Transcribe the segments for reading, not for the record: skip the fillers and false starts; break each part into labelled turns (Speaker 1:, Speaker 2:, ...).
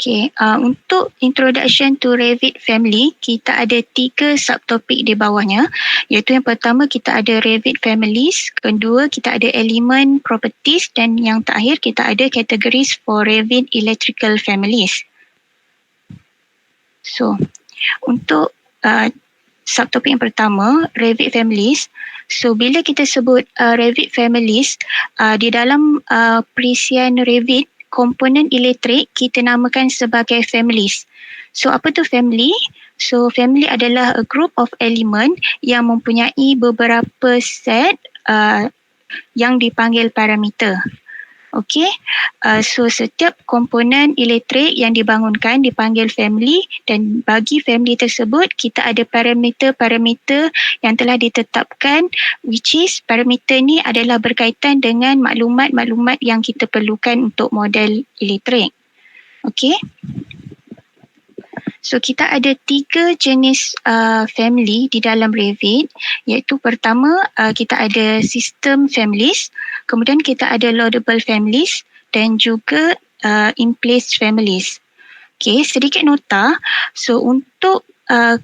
Speaker 1: Okay, untuk introduction to Revit family, kita ada 3 subtopik di bawahnya, iaitu yang pertama kita ada Revit families, kedua kita ada element properties dan yang terakhir kita ada categories for Revit electrical families. So, untuk subtopik yang pertama, Revit families. So, bila kita sebut Revit families, di dalam perisian Revit, komponen elektrik kita namakan sebagai families. So, apa tu family? So, family adalah a group of element yang mempunyai beberapa set yang dipanggil parameter. Okey, so setiap komponen elektrik yang dibangunkan dipanggil family dan bagi family tersebut kita ada parameter-parameter yang telah ditetapkan, which is parameter ni adalah berkaitan dengan maklumat-maklumat yang kita perlukan untuk model elektrik. Okey. So kita ada 3 jenis family di dalam Revit, iaitu pertama kita ada system families, kemudian kita ada loadable families dan juga in place families. Okay, sedikit nota. So untuk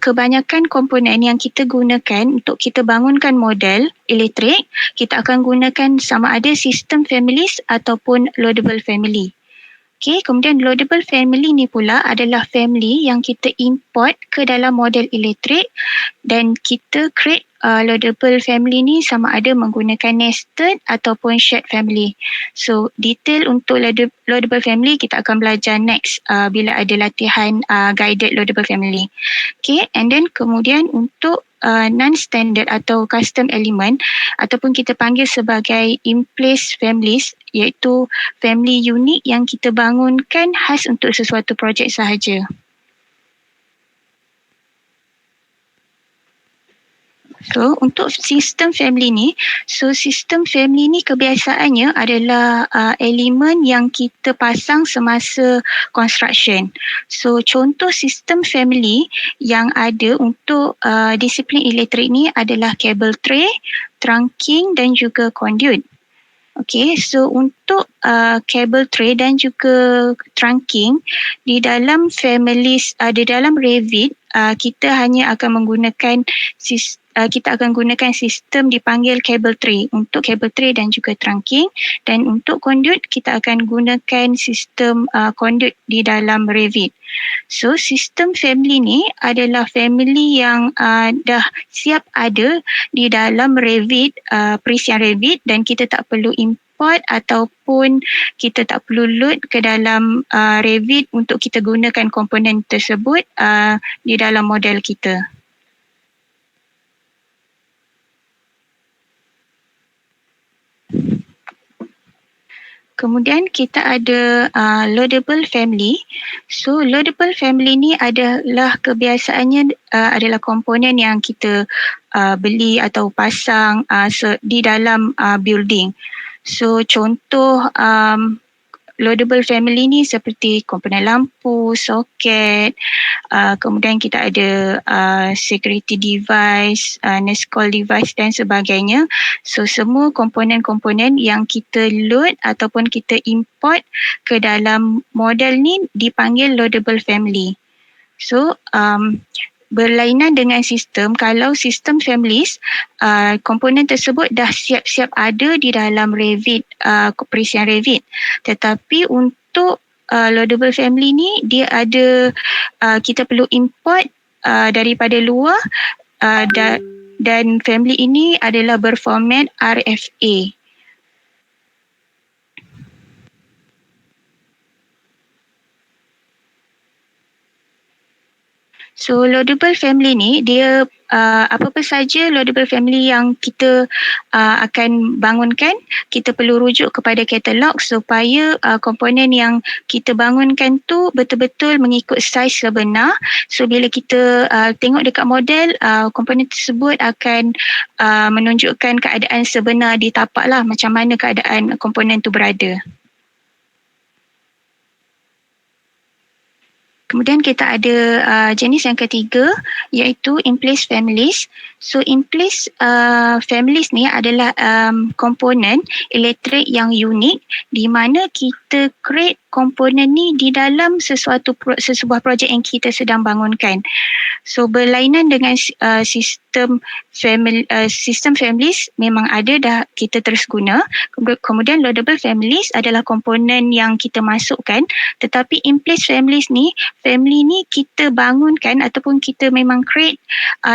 Speaker 1: kebanyakan komponen yang kita gunakan untuk kita bangunkan model elektrik, kita akan gunakan sama ada system families ataupun loadable family. Okay, kemudian loadable family ni pula adalah family yang kita import ke dalam model elektrik dan kita create loadable family ni sama ada menggunakan nested ataupun shared family. So detail untuk loadable family kita akan belajar next bila ada latihan guided loadable family. Okay, and then kemudian untuk non-standard atau custom element ataupun kita panggil sebagai in-place families, iaitu family unik yang kita bangunkan khas untuk sesuatu projek sahaja. So untuk sistem family ni, sistem family ni kebiasaannya adalah elemen yang kita pasang semasa construction. So contoh sistem family yang ada untuk disiplin elektrik ni adalah cable tray, trunking dan juga conduit. Okay, so untuk cable tray dan juga trunking di dalam families, di dalam Revit, kita hanya akan menggunakan kita akan gunakan sistem dipanggil cable tray untuk cable tray dan juga trunking, dan untuk conduit kita akan gunakan sistem conduit di dalam Revit. So sistem family ni adalah family yang dah siap ada di dalam Revit, perisian Revit, dan kita tak perlu import ataupun kita tak perlu load ke dalam Revit untuk kita gunakan komponen tersebut di dalam model kita. Kemudian kita ada loadable family. So loadable family ni adalah kebiasaannya adalah komponen yang kita beli atau pasang di dalam building. So contoh loadable family ni seperti komponen lampu, soket, kemudian kita ada security device, nest call device dan sebagainya. So semua komponen-komponen yang kita load ataupun kita import ke dalam model ni dipanggil loadable family. So berlainan dengan sistem, kalau sistem families, komponen tersebut dah siap-siap ada di dalam Revit, perisian Revit. Tetapi untuk loadable family ni, dia ada, kita perlu import daripada luar, dan family ini adalah berformat RFA. So loadable family ni dia apa-apa saja loadable family yang kita akan bangunkan, kita perlu rujuk kepada katalog supaya komponen yang kita bangunkan tu betul-betul mengikut saiz sebenar. So bila kita tengok dekat model, komponen tersebut akan menunjukkan keadaan sebenar di tapak lah, macam mana keadaan komponen tu berada. Kemudian kita ada jenis yang ketiga, iaitu in-place families. So in-place families ni adalah komponen elektrik yang unik di mana kita create komponen ni di dalam sebuah projek yang kita sedang bangunkan. So berlainan dengan sistem families memang ada dah kita terus guna. Kemudian loadable families adalah komponen yang kita masukkan, tetapi in place families ni, family ni kita bangunkan ataupun kita memang create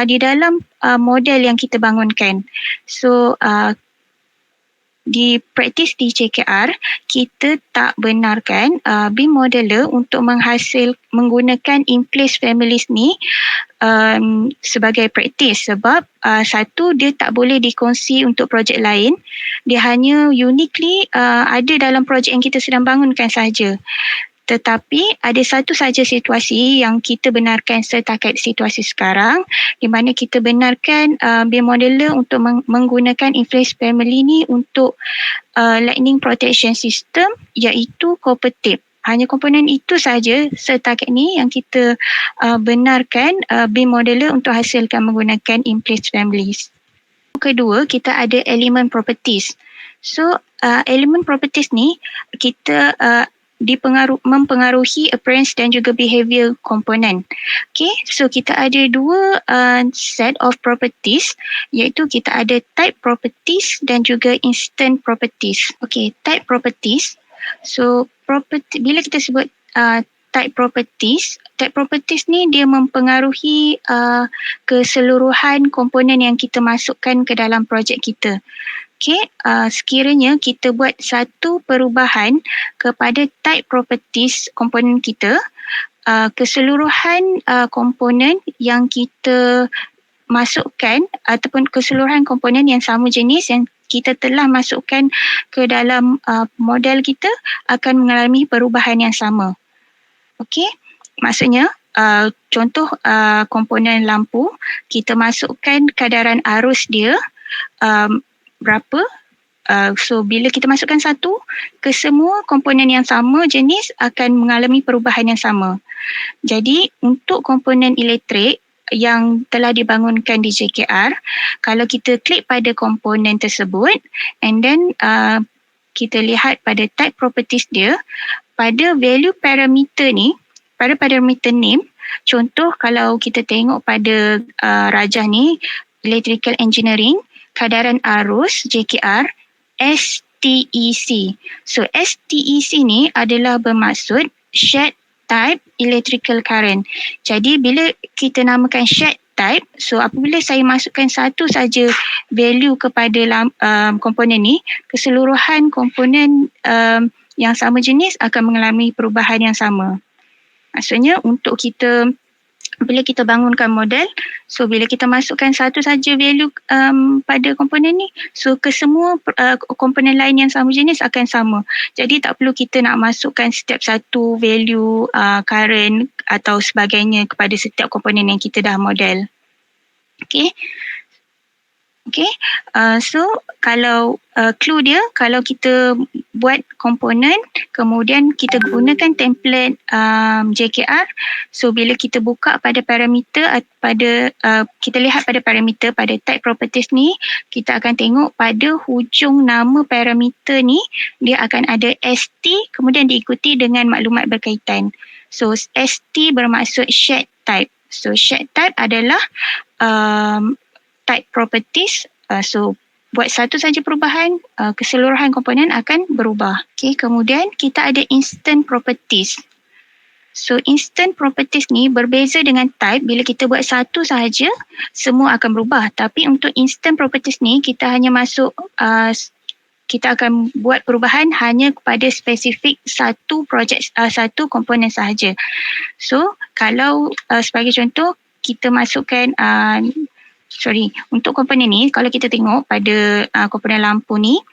Speaker 1: di dalam model yang kita bangunkan. So di praktis di JKR, kita tak benarkan BIM modeler untuk menggunakan in place families ni sebagai praktis, sebab satu, dia tak boleh dikongsi untuk projek lain. Dia hanya uniquely ada dalam projek yang kita sedang bangunkan sahaja. Tetapi ada satu saja situasi yang kita benarkan setakat situasi sekarang, di mana kita benarkan BIM modeler untuk menggunakan in-place family ni untuk lightning protection system, iaitu copper tape. Hanya komponen itu saja setakat ni yang kita benarkan BIM modeler untuk hasilkan menggunakan in-place families. Kedua, kita ada element properties. So, element properties ni kita mempengaruhi appearance dan juga behavior komponen. Okay, so kita ada dua set of properties, iaitu kita ada type properties dan juga instant properties. Okay, type properties. So bila kita sebut type properties ni dia mempengaruhi keseluruhan komponen yang kita masukkan ke dalam projek kita. Okay, sekiranya kita buat satu perubahan kepada type properties komponen kita, keseluruhan komponen yang kita masukkan ataupun keseluruhan komponen yang sama jenis yang kita telah masukkan ke dalam model kita akan mengalami perubahan yang sama. Okay, maksudnya contoh komponen lampu, kita masukkan kadaran arus dia berapa. So bila kita masukkan satu, kesemua komponen yang sama jenis akan mengalami perubahan yang sama. Jadi untuk komponen elektrik yang telah dibangunkan di JKR, kalau kita klik pada komponen tersebut and then kita lihat pada type properties dia, pada value parameter ni, pada parameter name, contoh kalau kita tengok pada rajah ni, electrical engineering, kadaran arus JKR STEC. So STEC ni adalah bermaksud shared type electrical current. Jadi bila kita namakan shared type, so apabila saya masukkan satu saja value kepada komponen ni, keseluruhan komponen yang sama jenis akan mengalami perubahan yang sama. Maksudnya untuk kita, bila kita bangunkan model, so bila kita masukkan satu saja value pada komponen ni, so kesemua komponen lain yang sama jenis akan sama. Jadi tak perlu kita nak masukkan setiap satu value current atau sebagainya kepada setiap komponen yang kita dah model. Okay, so kalau clue dia, kalau kita buat komponen, kemudian kita gunakan template JKR, so bila kita buka pada parameter, kita lihat pada parameter, pada type properties ni, kita akan tengok pada hujung nama parameter ni, dia akan ada ST, kemudian diikuti dengan maklumat berkaitan. So ST bermaksud shared type. So shared type adalah type properties, so buat satu saja perubahan, keseluruhan komponen akan berubah. Okay, kemudian kita ada instant properties. So instant properties ni berbeza dengan type. Bila kita buat satu sahaja, semua akan berubah. Tapi untuk instant properties ni, kita hanya masuk, kita akan buat perubahan hanya kepada spesifik satu projek, satu komponen sahaja. So kalau sebagai contoh, kita masukkan untuk komponen ni, kalau kita tengok pada komponen lampu ni,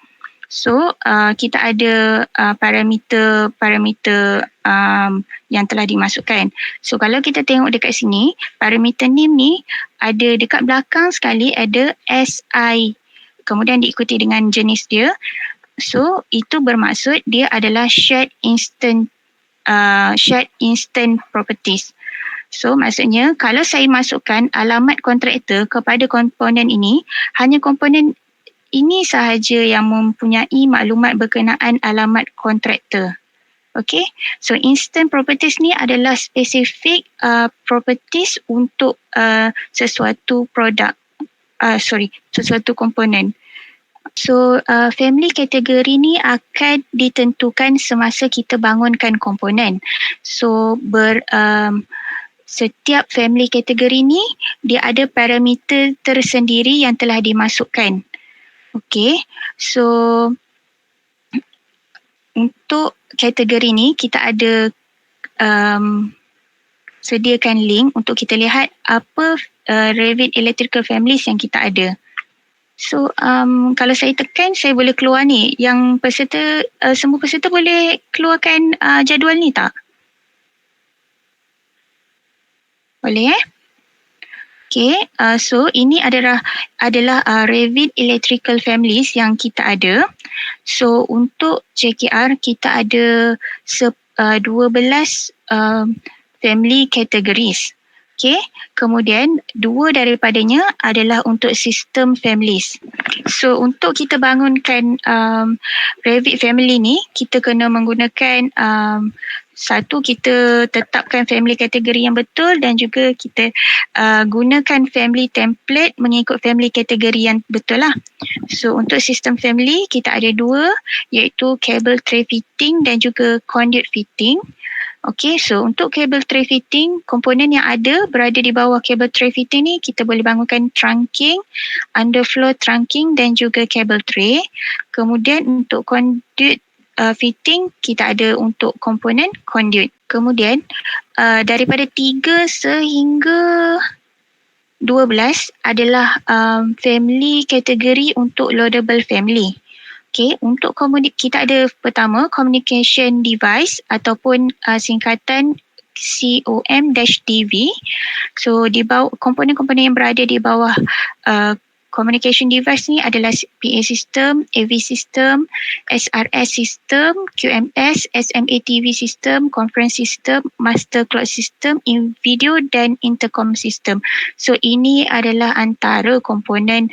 Speaker 1: so kita ada parameter yang telah dimasukkan. So kalau kita tengok dekat sini, parameter name ni ada dekat belakang sekali ada SI, kemudian diikuti dengan jenis dia. So itu bermaksud dia adalah shared instant properties. So maksudnya kalau saya masukkan alamat kontraktor kepada komponen ini, hanya komponen ini sahaja yang mempunyai maklumat berkenaan alamat kontraktor. Okay, so instant properties ni adalah spesifik properties untuk sesuatu produk, sesuatu komponen. So family kategori ni akan ditentukan semasa kita bangunkan komponen. So setiap family kategori ni dia ada parameter tersendiri yang telah dimasukkan. Okay, so untuk kategori ni kita ada sediakan link untuk kita lihat apa Revit Electrical Families yang kita ada. So kalau saya tekan saya boleh keluar ni. Yang peserta, semua peserta boleh keluarkan jadual ni tak? Boleh Okay, so ini adalah Revit Electrical Families yang kita ada. So untuk JKR kita ada 12 family categories. Okay, kemudian 2 daripadanya adalah untuk sistem families. So untuk kita bangunkan Revit family ni, kita kena menggunakan satu, kita tetapkan family kategori yang betul, dan juga kita gunakan family template mengikut family kategori yang betul lah. So untuk sistem family kita ada 2, iaitu cable tray fitting dan juga conduit fitting. Okay, so untuk cable tray fitting, komponen yang ada berada di bawah cable tray fitting ni, kita boleh bangunkan trunking, underfloor trunking dan juga cable tray. Kemudian untuk conduit fitting, kita ada untuk komponen conduit. Kemudian daripada 3 sehingga 12 adalah family kategori untuk loadable family. Okay, untuk kita ada pertama communication device ataupun singkatan COM-DV. So di bawah komponen-komponen yang berada di bawah communication device ni adalah PA system, AV system, SRS system, QMS, SMA TV system, conference system, master clock system, video dan intercom system. So ini adalah antara komponen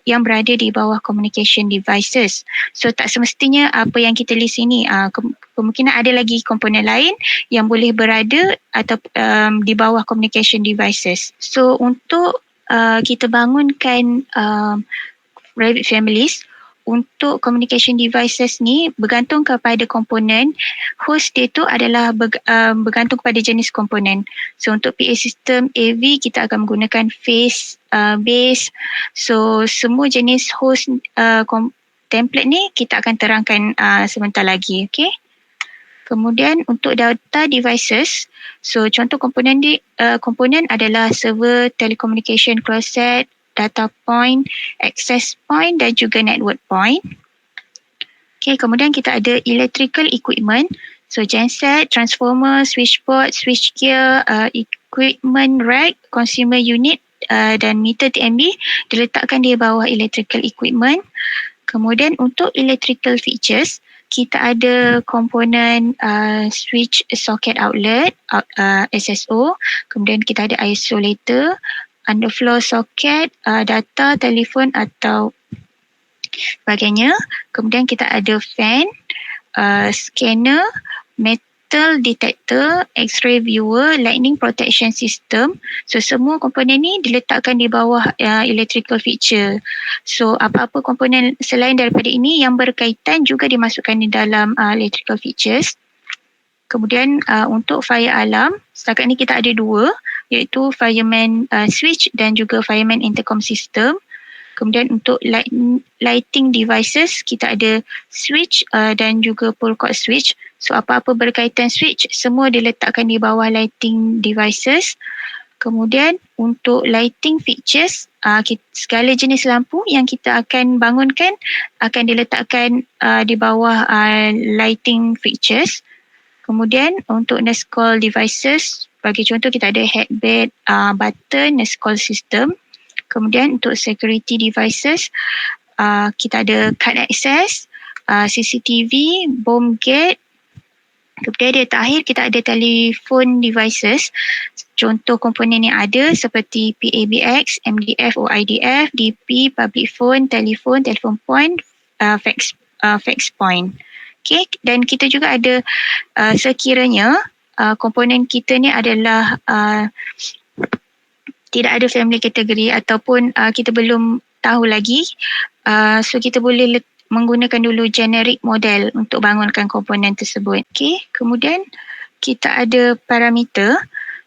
Speaker 1: yang berada di bawah communication devices. So tak semestinya apa yang kita list ini, kemungkinan ada lagi komponen lain yang boleh berada atau di bawah communication devices. So untuk kita bangunkan Revit families, untuk communication devices ni bergantung kepada komponen. Host dia tu adalah bergantung kepada jenis komponen. So untuk PA system AV kita akan menggunakan face, base. So semua jenis host template ni kita akan terangkan sebentar lagi. Okay. Kemudian untuk data devices, so contoh komponen adalah server, telecommunication closet, data point, access point dan juga network point. Okay, kemudian kita ada electrical equipment, so genset, transformer, switchboard, switchgear, equipment rack, consumer unit dan meter TMB diletakkan di bawah electrical equipment. Kemudian untuk electrical features, kita ada komponen switch socket outlet, SSO. Kemudian kita ada isolator, underfloor socket, data, telefon atau sebagainya. Kemudian kita ada fan, scanner, metal detector, X-ray viewer, lightning protection system. So semua komponen ni diletakkan di bawah electrical feature. So apa-apa komponen selain daripada ini yang berkaitan juga dimasukkan di dalam electrical features. Kemudian untuk fire alarm, setakat ni kita ada 2, iaitu fireman switch dan juga fireman intercom system. Kemudian untuk lighting devices, kita ada switch dan juga pull cord switch. So apa-apa berkaitan switch, semua diletakkan di bawah lighting devices. Kemudian untuk lighting features, segala jenis lampu yang kita akan bangunkan akan diletakkan di bawah lighting features. Kemudian untuk nurse call devices, bagi contoh kita ada headbed, button, nurse call system. Kemudian untuk security devices, kita ada card access, CCTV, bomb gate. Kemudian di terakhir kita ada telephone devices. Contoh komponen yang ada seperti PABX, MDF, OIDF, DP, public phone, telephone point, fax point. Okay, dan kita juga ada sekiranya komponen kita ni adalah tidak ada family kategori ataupun kita belum tahu lagi, so kita boleh menggunakan dulu generic model untuk bangunkan komponen tersebut. Okay, kemudian kita ada parameter.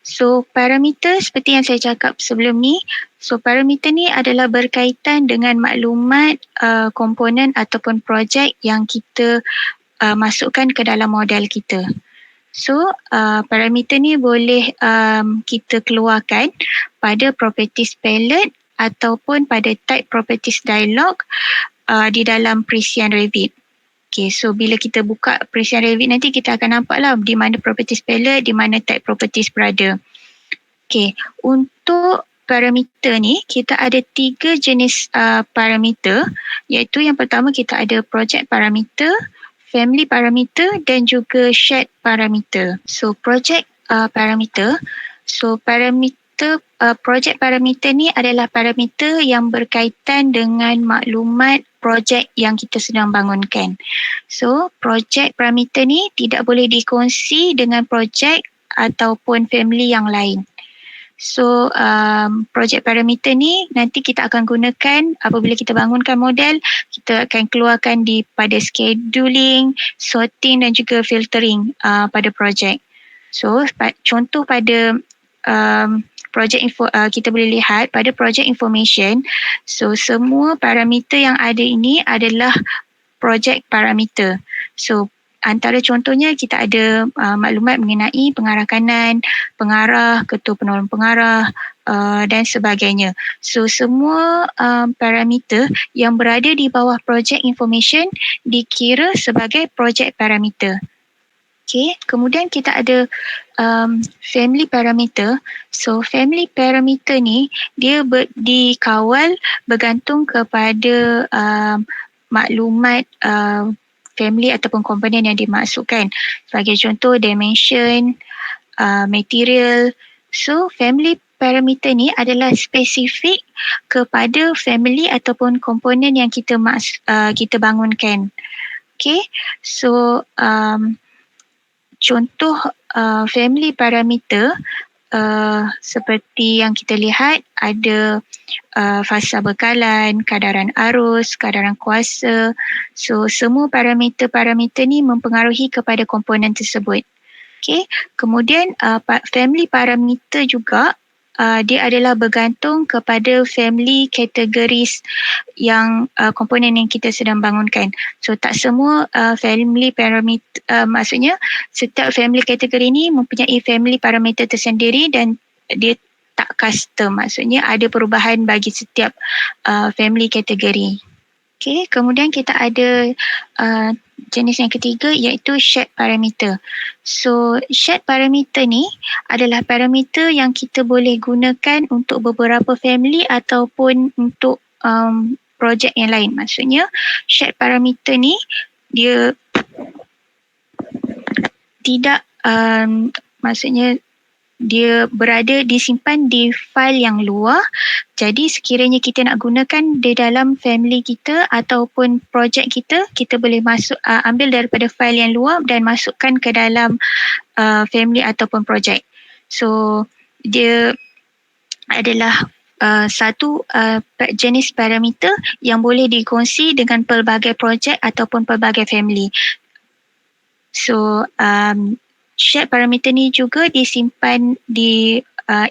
Speaker 1: So parameter seperti yang saya cakap sebelum ni, so parameter ni adalah berkaitan dengan maklumat komponen ataupun projek yang kita masukkan ke dalam model kita. So parameter ni boleh kita keluarkan pada properties palette ataupun pada type properties dialog di dalam Presian Revit. Okay, so bila kita buka Presian Revit nanti kita akan nampak lah di mana properties palette, di mana type properties berada. Okay, untuk parameter ni kita ada 3 jenis parameter, iaitu yang pertama kita ada project parameter, family parameter dan juga shared parameter. So project parameter, so parameter project parameter ni adalah parameter yang berkaitan dengan maklumat projek yang kita sedang bangunkan. So project parameter ni tidak boleh dikongsi dengan projek ataupun family yang lain. So project parameter ni nanti kita akan gunakan apabila kita bangunkan model, kita akan keluarkan pada scheduling, sorting dan juga filtering pada projek. So contoh pada project info, kita boleh lihat pada project information, so semua parameter yang ada ini adalah project parameter. So antara contohnya kita ada maklumat mengenai pengarah kanan, pengarah, ketua penolong pengarah dan sebagainya. So semua parameter yang berada di bawah project information dikira sebagai project parameter. Okay, kemudian kita ada family parameter. So family parameter ni dia dikawal bergantung kepada maklumat family ataupun komponen yang dimasukkan. Sebagai contoh dimension, material. So family parameter ni adalah spesifik kepada family ataupun komponen yang kita bangunkan. Okay, so contoh family parameter seperti yang kita lihat ada fasa bekalan, kadaran arus, kadaran kuasa. So semua parameter-parameter ni mempengaruhi kepada komponen tersebut. Okay. Kemudian family parameter juga dia adalah bergantung kepada family categories yang komponen yang kita sedang bangunkan. So tak semua family parameter, maksudnya setiap family kategori ni mempunyai family parameter tersendiri dan dia tak custom, maksudnya ada perubahan bagi setiap family kategori. Okay, kemudian kita ada jenis yang ketiga iaitu shared parameter. So shared parameter ni adalah parameter yang kita boleh gunakan untuk beberapa family ataupun untuk projek yang lain. Maksudnya shared parameter ni dia tidak maksudnya dia disimpan di file yang luar. Jadi sekiranya kita nak gunakan di dalam family kita ataupun projek kita, kita boleh ambil daripada file yang luar dan masukkan ke dalam family ataupun projek. So dia adalah satu jenis parameter yang boleh dikongsi dengan pelbagai projek ataupun pelbagai family. So shared parameter ni juga disimpan di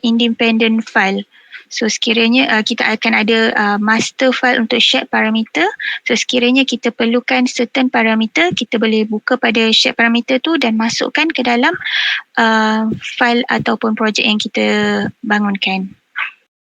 Speaker 1: independent file. So sekiranya kita akan ada master file untuk shared parameter. So sekiranya kita perlukan certain parameter, kita boleh buka pada shared parameter tu dan masukkan ke dalam file ataupun projek yang kita bangunkan.